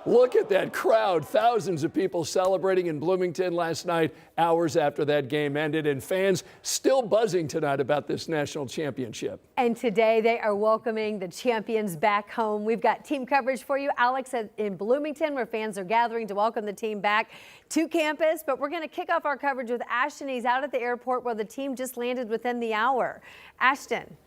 Look at that crowd. Thousands of people celebrating in Bloomington last night, hours after that game ended, and fans still buzzing tonight about this national championship. And today they are welcoming the champions back home. We've got team coverage for you, Alex, in Bloomington, where fans are gathering to welcome the team back to campus. But we're going to kick off our coverage with Ashton. He's out at the airport where the team just landed within the hour. Ashton.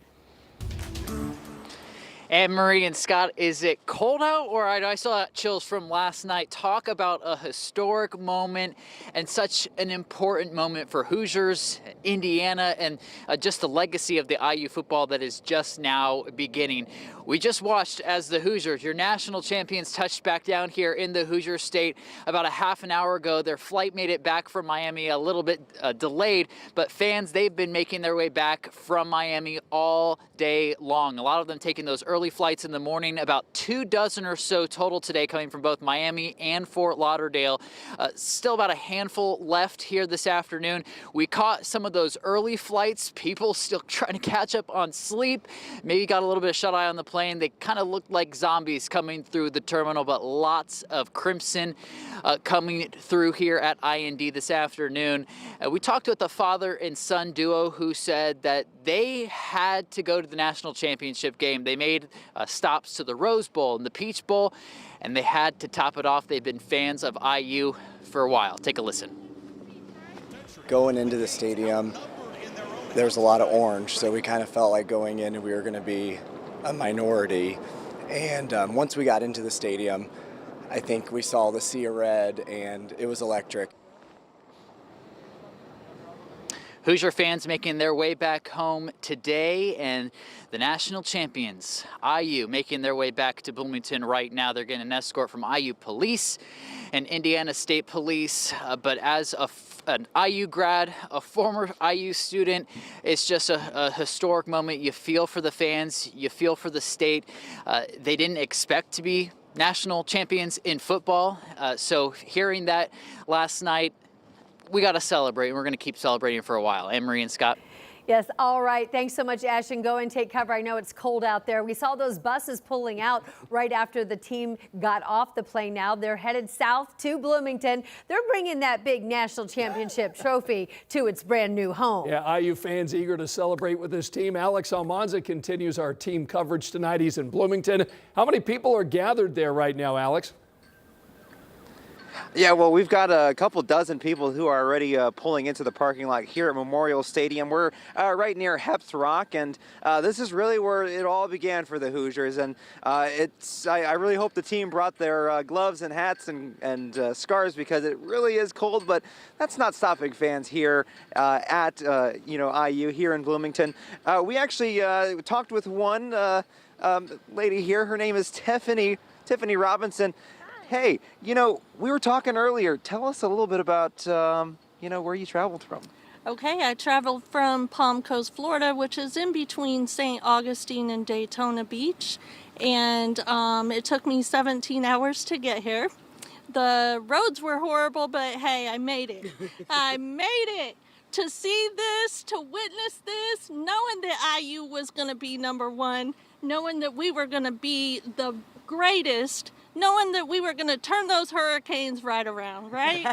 Anne Marie and Scott, is it cold out, or I still have chills from last night? Talk about a historic moment and such an important moment for Hoosiers, Indiana, and just the legacy of the IU football that is just now beginning. We just watched as the Hoosiers, your national champions, touched back down here in the Hoosier State about a half an hour ago. Their flight made it back from Miami a little bit delayed, but fans, they've been making their way back from Miami all day long. A lot of them taking those early flights in the morning, about 24 or so total today coming from both Miami and Fort Lauderdale. Still about a handful left here this afternoon. We caught some of those early flights, people still trying to catch up on sleep, maybe got a little bit of shut eye on the plane. They kind of looked like zombies coming through the terminal, but lots of crimson coming through here at IND this afternoon. We talked with the father and son duo who said that they had to go to the national championship game. They made stops to the Rose Bowl and the Peach Bowl, and they had to top it off. They've been fans of IU for a while. Take a listen. Going into the stadium, there's a lot of orange, so we kind of felt like going in and we were going to be a minority. And once we got into the stadium, I think we saw the sea of red, and it was electric. Hoosier fans making their way back home today, and the national champions, IU, making their way back to Bloomington right now. They're getting an escort from IU Police and Indiana State Police, but as an IU grad, a former IU student, it's just a historic moment. You feel for the fans, you feel for the state. They didn't expect to be national champions in football, so hearing that last night, we got to celebrate, and we're going to keep celebrating for a while. Anne Marie and Scott. Yes, all right. Thanks so much, Ashton. Go and take cover. I know it's cold out there. We saw those buses pulling out right after the team got off the plane now. They're headed south to Bloomington. They're bringing that big national championship trophy to its brand new home. Yeah, IU fans eager to celebrate with this team. Alex Almanza continues our team coverage tonight. He's in Bloomington. How many people are gathered there right now, Alex? Yeah, well, we've got a couple dozen people who are already pulling into the parking lot here at Memorial Stadium. We're right near Heps Rock, and this is really where it all began for the Hoosiers. And I really hope the team brought their gloves and hats and scarves, because it really is cold. But that's not stopping fans here at IU here in Bloomington. We actually talked with one lady here. Her name is Tiffany Robinson. Hey, we were talking earlier. Tell us a little bit about, where you traveled from. Okay, I traveled from Palm Coast, Florida, which is in between St. Augustine and Daytona Beach. And it took me 17 hours to get here. The roads were horrible, but hey, I made it. I made it. To see this, to witness this, knowing that IU was going to be number one, knowing that we were going to be the greatest, knowing that we were going to turn those hurricanes right around, right?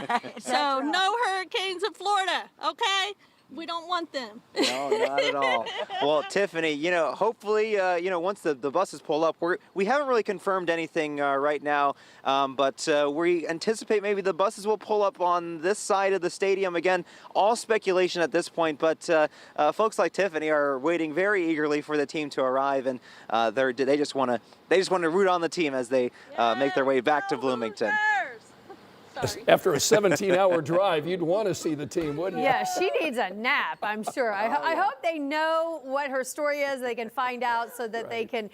So no hurricanes in Florida, okay? We don't want them. No, not at all. Well, Tiffany, hopefully, once the buses pull up, we haven't really confirmed anything right now, but we anticipate maybe the buses will pull up on this side of the stadium. Again, all speculation at this point, but folks like Tiffany are waiting very eagerly for the team to arrive, and they just want to root on the team as they make their way back to Bloomington. Sorry. After a 17-hour drive, you'd want to see the team, wouldn't you? Yeah, she needs a nap, I'm sure. I hope they know what her story is. They can find out so that they can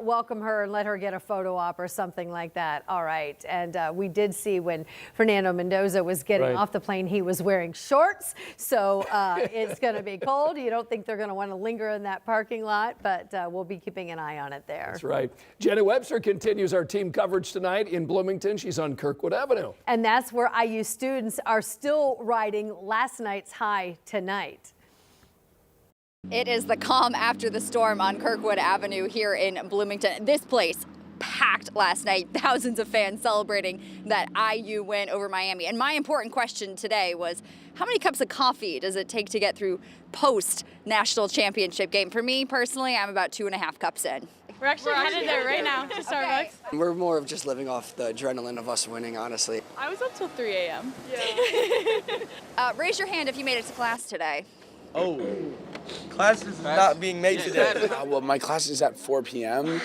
welcome her and let her get a photo op or something like that. All right. And we did see when Fernando Mendoza was getting off the plane, he was wearing shorts. So it's going to be cold. You don't think they're going to want to linger in that parking lot, but we'll be keeping an eye on it there. That's right. Jenna Webster continues our team coverage tonight in Bloomington. She's on Kirkwood Avenue. And that's where IU students are still riding last night's high tonight. It is the calm after the storm on Kirkwood Avenue here in Bloomington. This place packed last night. Thousands of fans celebrating that IU win over Miami. And my important question today was, how many cups of coffee does it take to get through post-national championship game? For me, personally, I'm about 2.5 cups in. We're actually headed there right now to Starbucks. We're more of just living off the adrenaline of us winning, honestly. I was up till 3 a.m. Raise your hand if you made it to class today. Oh, class is not being made today. Well, my class is at 4 p.m.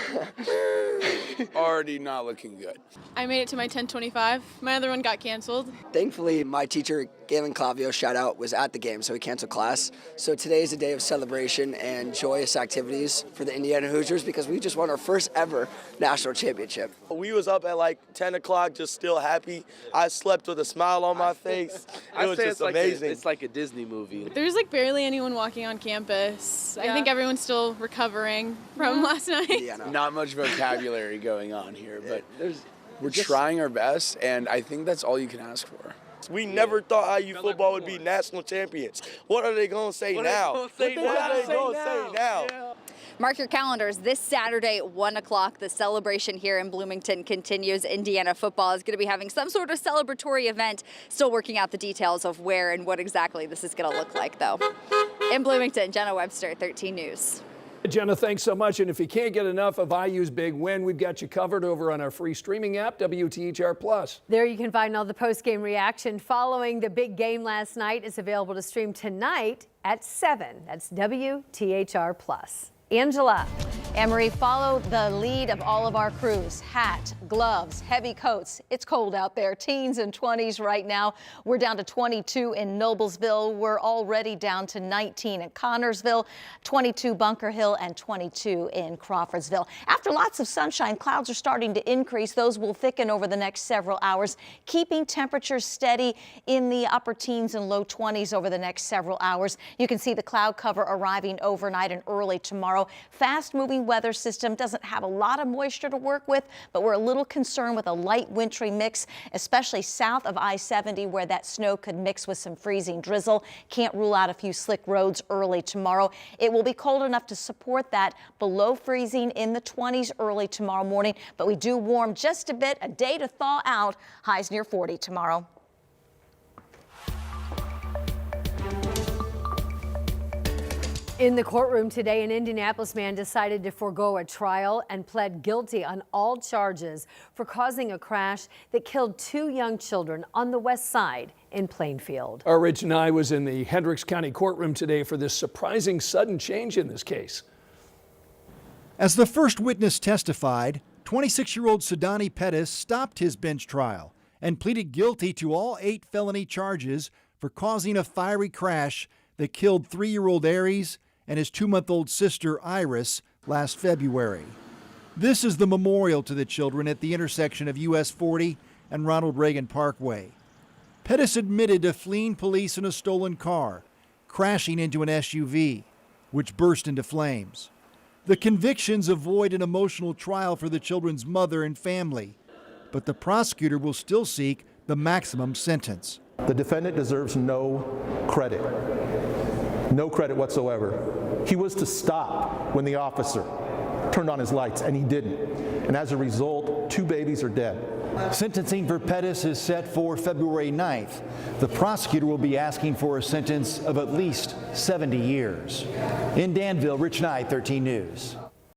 Already not looking good. I made it to my 10:25. My other one got canceled. Thankfully, my teacher, Galen Clavio, shout out, was at the game, so he canceled class. So today is a day of celebration and joyous activities for the Indiana Hoosiers because we just won our first ever national championship. We was up at like 10 o'clock, just still happy. I slept with a smile on my face. It was just amazing. It's like a Disney movie. There's like barely anyone walking on campus. I think everyone's still recovering from last night. Yeah, no. Not much vocabulary going on here, but we're trying our best, and I think that's all you can ask for. We never thought IU football would be national champions. What are they going to say now? What are they going to say now? Mark your calendars. This Saturday, 1 o'clock, the celebration here in Bloomington continues. Indiana football is going to be having some sort of celebratory event. Still working out the details of where and what exactly this is going to look like, though. In Bloomington, Jenna Webster, 13 News. Jenna, thanks so much. And if you can't get enough of IU's big win, we've got you covered over on our free streaming app, WTHR Plus. There you can find all the post-game reaction following the big game last night. It's available to stream tonight at 7. That's WTHR Plus. Angela. Anne-Marie, follow the lead of all of our crews. Hat, gloves, heavy coats. It's cold out there. Teens and 20s right now. We're down to 22 in Noblesville. We're already down to 19 in Connorsville, 22 Bunker Hill, and 22 in Crawfordsville. After lots of sunshine, clouds are starting to increase. Those will thicken over the next several hours, keeping temperatures steady in the upper teens and low 20s over the next several hours. You can see the cloud cover arriving overnight and early tomorrow. Fast-moving weather system doesn't have a lot of moisture to work with, but we're a little concerned with a light wintry mix, especially south of I-70 where that snow could mix with some freezing drizzle. Can't rule out a few slick roads early tomorrow. It will be cold enough to support that, below freezing in the 20s early tomorrow morning, but we do warm just a bit, a day to thaw out, highs near 40 tomorrow. In the courtroom today, an Indianapolis man decided to forego a trial and pled guilty on all charges for causing a crash that killed 2 young children on the west side in Plainfield. Our Rich Nye was in the Hendricks County courtroom today for this surprising sudden change in this case. As the first witness testified, 26-year-old Sidani Pettis stopped his bench trial and pleaded guilty to all 8 felony charges for causing a fiery crash that killed 3-year-old Aries and his 2-month-old sister Iris last February. This is the memorial to the children at the intersection of US 40 and Ronald Reagan Parkway. Pettis admitted to fleeing police in a stolen car, crashing into an SUV, which burst into flames. The convictions avoid an emotional trial for the children's mother and family, but the prosecutor will still seek the maximum sentence. The defendant deserves no credit. No credit whatsoever. He was to stop when the officer turned on his lights, and he didn't. And as a result, 2 babies are dead. Sentencing for Pettis is set for February 9th. The prosecutor will be asking for a sentence of at least 70 years. In Danville, Rich Nye, 13 News.